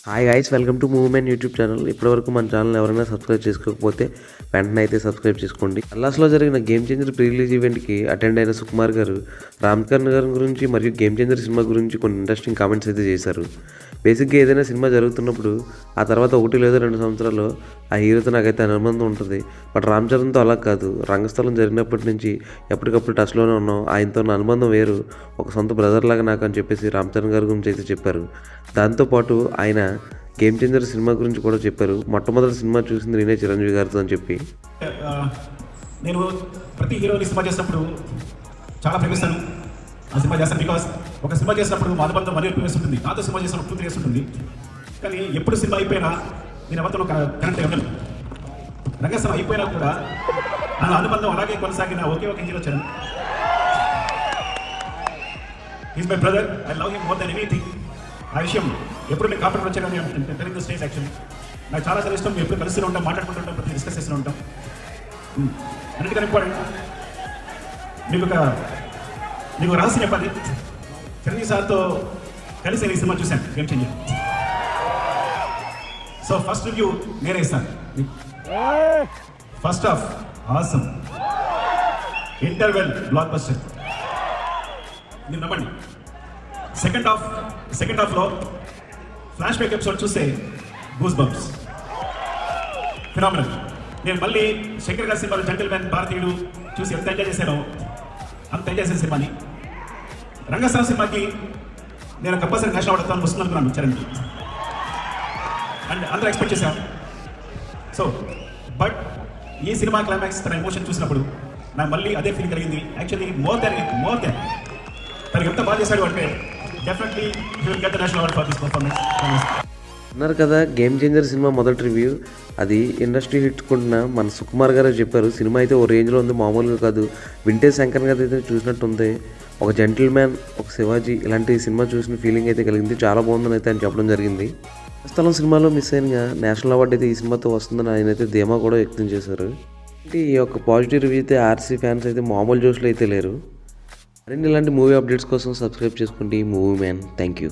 Hi guys, welcome to movement YouTube channel. ఇప్పటివరకు మన channel ఎవరైనా సబ్స్క్రైబ్ చేసుకోకపోతే వెంటనే అయితే సబ్స్క్రైబ్ చేసుకోండి. అల్లాస్లో జరిగిన గేమ్ చేంజర్ ప్రీ రిలీజ్ ఈవెంట్కి అటెండ్ అయిన సుకుమార్ గారు రామ్ చరణ్ గారి గురించి మరియు గేమ్ చేంజర్ సినిమా గురించి కొన్ని ఇంట్రెస్టింగ్ కామెంట్స్ అయితే చేశారు. బేసిక్గా ఏదైనా సినిమా జరుగుతున్నప్పుడు ఆ తర్వాత 1 లేదా 2 సంవత్సరాల్లో ఆ హీరోతో నాకైతే అనుబంధం ఉంటుంది. బట్ రామ్ చరణ్తో అలా కాదు. రంగస్థలం జరిగినప్పటి నుంచి ఎప్పటికప్పుడు టచ్లోనే ఉన్నాం. ఆయనతో ఉన్న అనుబంధం వేరు, ఒక సొంత బ్రదర్ లాగా నాకు అని చెప్పేసి రామ్ చరణ్ గారి గురించి అయితే చెప్పారు. దాంతోపాటు ఆయన గేమ్ చేంజర్ సినిమా గురించి కూడా చెప్పారు. మొట్టమొదటి సినిమా చూసింది నేనే చిరంజీవి గారితో అని చెప్పి, నేను ప్రతి హీరోని సినిమా చేసినప్పుడు చాలా ప్రేమిస్తాను. ఆ సినిమా చేస్తాను బికాస్ ఒక సినిమా చేసినప్పుడు మా అనుబంధం మరీ ఎక్కువ ఉంటుంది. నాతో సినిమా చేసినప్పుడు 2 years ఉంటుంది. కానీ ఎప్పుడు సినిమా అయిపోయినా నేను ఎవరితో కనెక్ట్ అయ్యాను. రంగస్థలం అయిపోయినా కూడా నా అనుబంధం అలాగే కొనసాగిన ఒకే ఒక hero Charan. Is my brother. I love him more than anything. ఆ విషయం ఎప్పుడు నేను కాపాడు వచ్చానని టెలింగ్ ద స్టేజ్ యాక్చువల్లీ నాకు చాలా చాలా ఇష్టం. ఎప్పుడు కలిసి ఉంటాం, మాట్లాడుకుంటుంటాం, ప్రతి డిస్కస్ చేస్తూ ఉంటాం. అన్నిటికన్నా ఇంపార్టెంట్ మీకు రహస్యం చెప్పాలి. చిరంజీవి సార్తో కలిసి నేను ఈ సినిమా చూశాను, game changer. So first review నేనే ఇస్తాను. First half awesome, interval block buster, మీరు నమ్మండి. సెకండ్ హాఫ్లో ఫ్లాష్ బ్యాక్ ఎపిసోడ్ చూస్తే గూస్ బంప్స్, ఫినామినల్. నేను మళ్ళీ శంకర్ గారి సినిమాలో జంటిల్ మ్యాన్, భారతీయుడు చూసి ఎంత ఎంజాయ్ చేశానో అంత ఎంజాయ్ చేసిన సినిమాని. రంగస్థలం సినిమాకి నేను కంపల్సరీ నేషనల్ అవార్డు వస్తాను వస్తుంది అనుకున్నాను చరణ్కి, అండ్ అందరూ ఎక్స్పెక్ట్ చేశాం. సో బట్ ఈ సినిమా క్లైమాక్స్ తన ఎమోషన్ చూసినప్పుడు నాకు మళ్ళీ అదే ఫీల్ కలిగింది. యాక్చువల్లీ మోర్ దెన్ తనకి ఎంత బాగా చేశాడు అంటే definitely you will get the national award for this performance. అన్నారు కదా గేమ్ చేంజర్ సినిమా మొదటి రివ్యూ. అది ఇండస్ట్రీ హిట్ కొట్టిన మన సుకుమార్ గారు చెప్పారు. సినిమా అయితే ఓ రేంజ్లో ఉంది, మామూలుగా కాదు. వింటేజ్ శంకర్ గారు అయితే చూసినట్టు ఉంది. ఒక జెంటిల్ మ్యాన్, ఒక శివాజీ ఇలాంటి సినిమా చూసిన ఫీలింగ్ అయితే కలిగింది. చాలా బాగుందని అయితే ఆయన చెప్పడం జరిగింది. స్థలం సినిమాలో మిస్ అయిన నేషనల్ అవార్డు అయితే ఈ సినిమాతో వస్తుందని ఆయన అయితే ధీమా కూడా వ్యక్తం చేశారు. ఈ యొక్క పాజిటివ్ రివ్యూ అయితే ఆర్సీ ఫ్యాన్స్ అయితే మామూలు జోష్లో అయితే లేరు. మరిన్ని ఇలాంటి మూవీ అప్డేట్స్ కోసం సబ్స్క్రైబ్ చేసుకోండి మూవీ మ్యాన్. Thank you.